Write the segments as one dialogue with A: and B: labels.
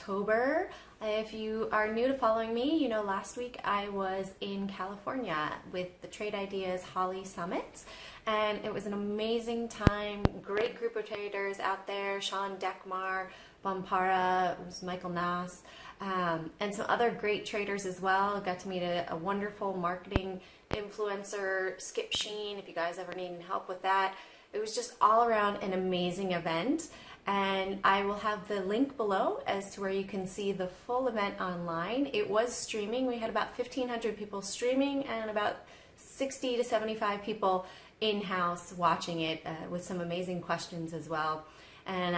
A: October. If you are new to following me, you know last week I was in California with the Trade Ideas Holly Summit, and it was an amazing time. Great group of traders out there, Sean Dekmar, Bompara, it was Michael Nass, and some other great traders as well. Got to meet a wonderful marketing influencer, Skip Sheen, if you guys ever need help with that. It was just all around an amazing event, and I will have the link below as to where you can see the full event online. It was streaming. We had about 1,500 people streaming and about 60 to 75 people in-house watching it with some amazing questions as well. And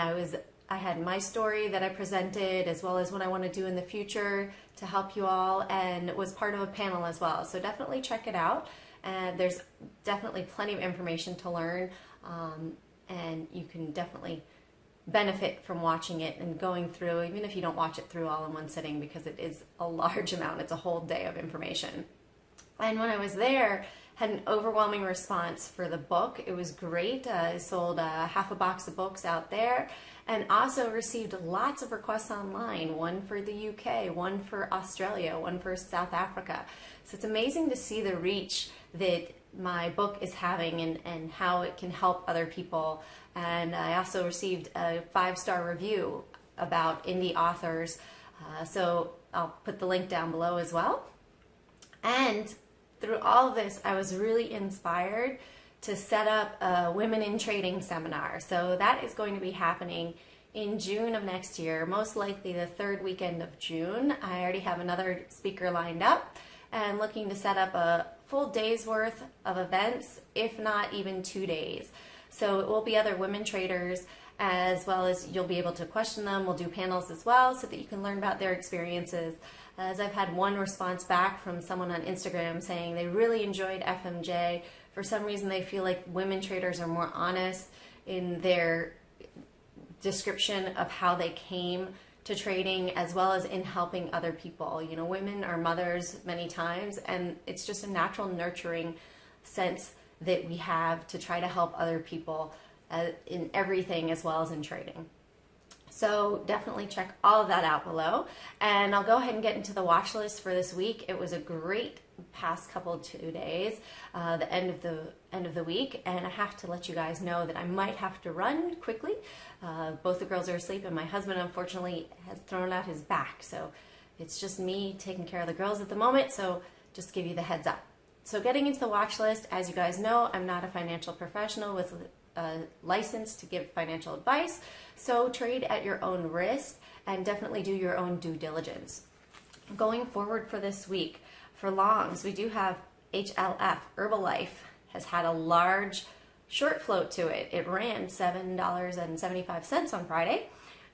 A: I had my story that I presented as well as what I want to do in the future to help you all, and was part of a panel as well. So definitely check it out. And there's definitely plenty of information to learn, and you can definitely benefit from watching it and going through, even if you don't watch it through all in one sitting, because it is a large amount. It's a whole day of information. And when I was there, had an overwhelming response for the book. It was great. I sold half a box of books out there, and also received lots of requests online, one for the UK, one for Australia, one for South Africa. So it's amazing to see the reach that my book is having and how it can help other people. And I also received a 5-star review about indie authors. So I'll put the link down below as well. And through all of this, I was really inspired to set up a Women in Trading seminar. So that is going to be happening in June of next year, most likely the 3rd weekend of June. I already have another speaker lined up and looking to set up a full day's worth of events, if not even 2 days. So it will be other women traders, as well as you'll be able to question them. We'll do panels as well so that you can learn about their experiences. As I've had one response back from someone on Instagram saying they really enjoyed FMJ. For some reason, they feel like women traders are more honest in their description of how they came to trading, as well as in helping other people. You know, women are mothers many times, and it's just a natural nurturing sense that we have to try to help other people in everything as well as in trading. So definitely check all of that out below. And I'll go ahead and get into the watch list for this week. It was a great past couple 2 days, the end of the week, and I have to let you guys know that I might have to run quickly. Both the girls are asleep, and my husband unfortunately has thrown out his back. So it's just me taking care of the girls at the moment. So just to give you the heads up. So getting into the watch list, as you guys know, I'm not a financial professional with a license to give financial advice. So trade at your own risk and definitely do your own due diligence. Going forward for this week, for longs, we do have HLF, Herbalife, has had a large short float to it. It ran $7.75 on Friday,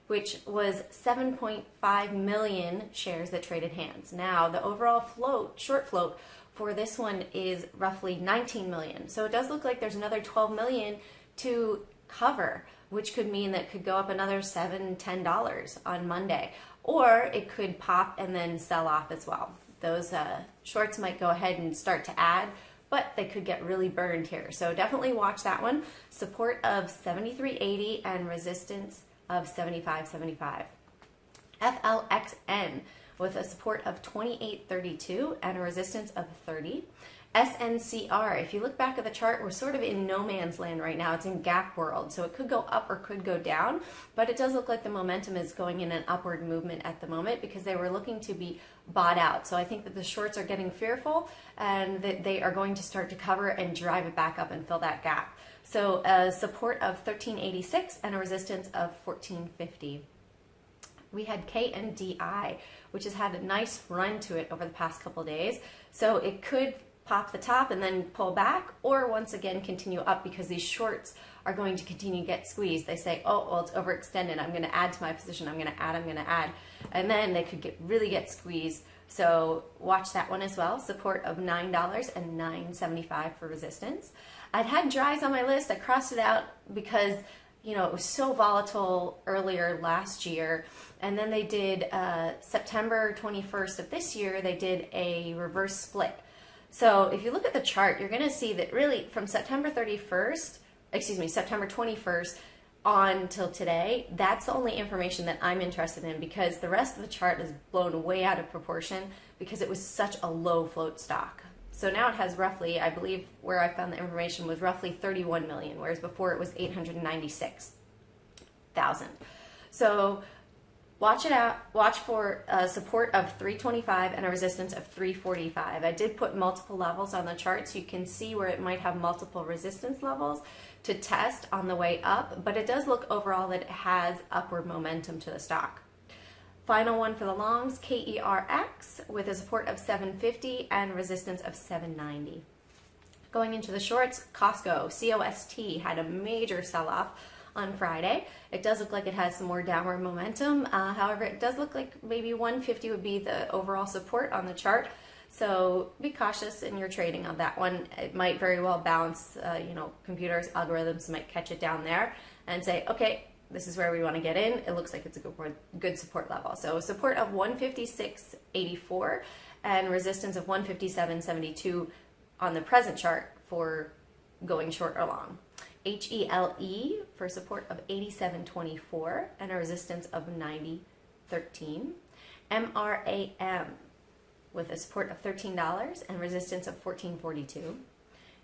A: which was 7.5 million shares that traded hands. Now, the overall float, short float, for this one is roughly 19 million. So it does look like there's another 12 million to cover, which could mean that it could go up another $7, $10 on Monday, or it could pop and then sell off as well. Those shorts might go ahead and start to add, but they could get really burned here. So definitely watch that one. Support of 73.80 and resistance of 75.75. FLXN with a support of 28.32 and a resistance of 30. Sncr, if you look back at the chart, we're sort of in no man's land right now. It's in gap world, so it could go up or could go down, but it does look like the momentum is going in an upward movement at the moment because they were looking to be bought out. So I think that the shorts are getting fearful and that they are going to start to cover and drive it back up and fill that gap. So a support of 13.86 and a resistance of 14.50. We had KNDI, which has had a nice run to it over the past couple days. So it could pop the top and then pull back, or once again continue up because these shorts are going to continue to get squeezed. They say, oh, well, it's overextended. I'm going to add to my position. I'm going to add. And then they could really get squeezed. So watch that one as well. Support of $9 and $9.75 for resistance. I'd had dries on my list. I crossed it out because, you know, it was so volatile earlier last year. And then they did September 21st of this year, they did a reverse split. So if you look at the chart, you're going to see that really from September 21st on till today, that's the only information that I'm interested in, because the rest of the chart is blown way out of proportion because it was such a low float stock. So now it has roughly, I believe where I found the information was roughly 31 million, whereas before it was 896,000. So watch it out. Watch for a support of 325 and a resistance of 345. I did put multiple levels on the chart so you can see where it might have multiple resistance levels to test on the way up, but it does look overall that it has upward momentum to the stock. Final one for the longs, KERX, with a support of 750 and resistance of 790. Going into the shorts, Costco, COST, had a major sell-off on Friday. It does look like it has some more downward momentum. However, it does look like maybe 150 would be the overall support on the chart. So be cautious in your trading on that one. It might very well bounce, computers, algorithms might catch it down there and say, okay, this is where we want to get in. It looks like it's a good support level. So support of 156.84 and resistance of 157.72 on the present chart for going short or long. HELE for support of 87.24 and a resistance of 90.13. MRAM with a support of $13 and resistance of 14.42.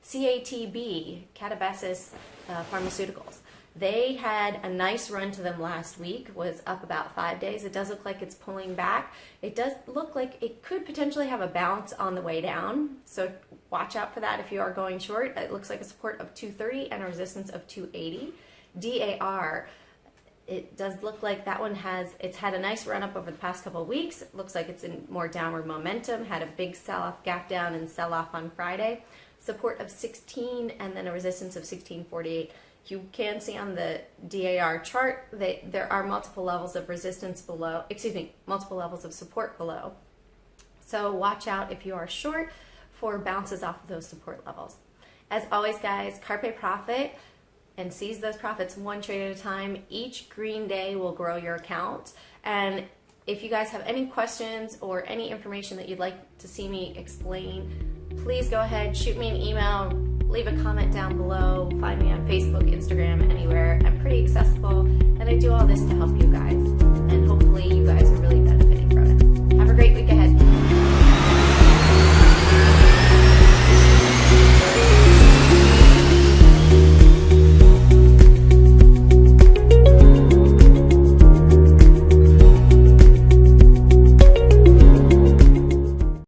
A: CATB, Catabasis Pharmaceuticals. They had a nice run to them last week, was up about 5 days. It does look like it's pulling back. It does look like it could potentially have a bounce on the way down. So watch out for that if you are going short. It looks like a support of 230 and a resistance of 280. DAR, it does look like that one it's had a nice run up over the past couple of weeks. It looks like it's in more downward momentum, had a big sell-off, gap down and sell-off on Friday. Support of 16 and then a resistance of 16.48. You can see on the DAR chart that there are multiple levels of resistance below, multiple levels of support below. So watch out if you are short for bounces off of those support levels. As always, guys, carpe profit and seize those profits one trade at a time. Each green day will grow your account. And if you guys have any questions or any information that you'd like to see me explain, please go ahead, shoot me an email, leave a comment down below, find me on Facebook, Instagram, anywhere. I'm pretty accessible, and I do all this to help you guys. And hopefully you guys are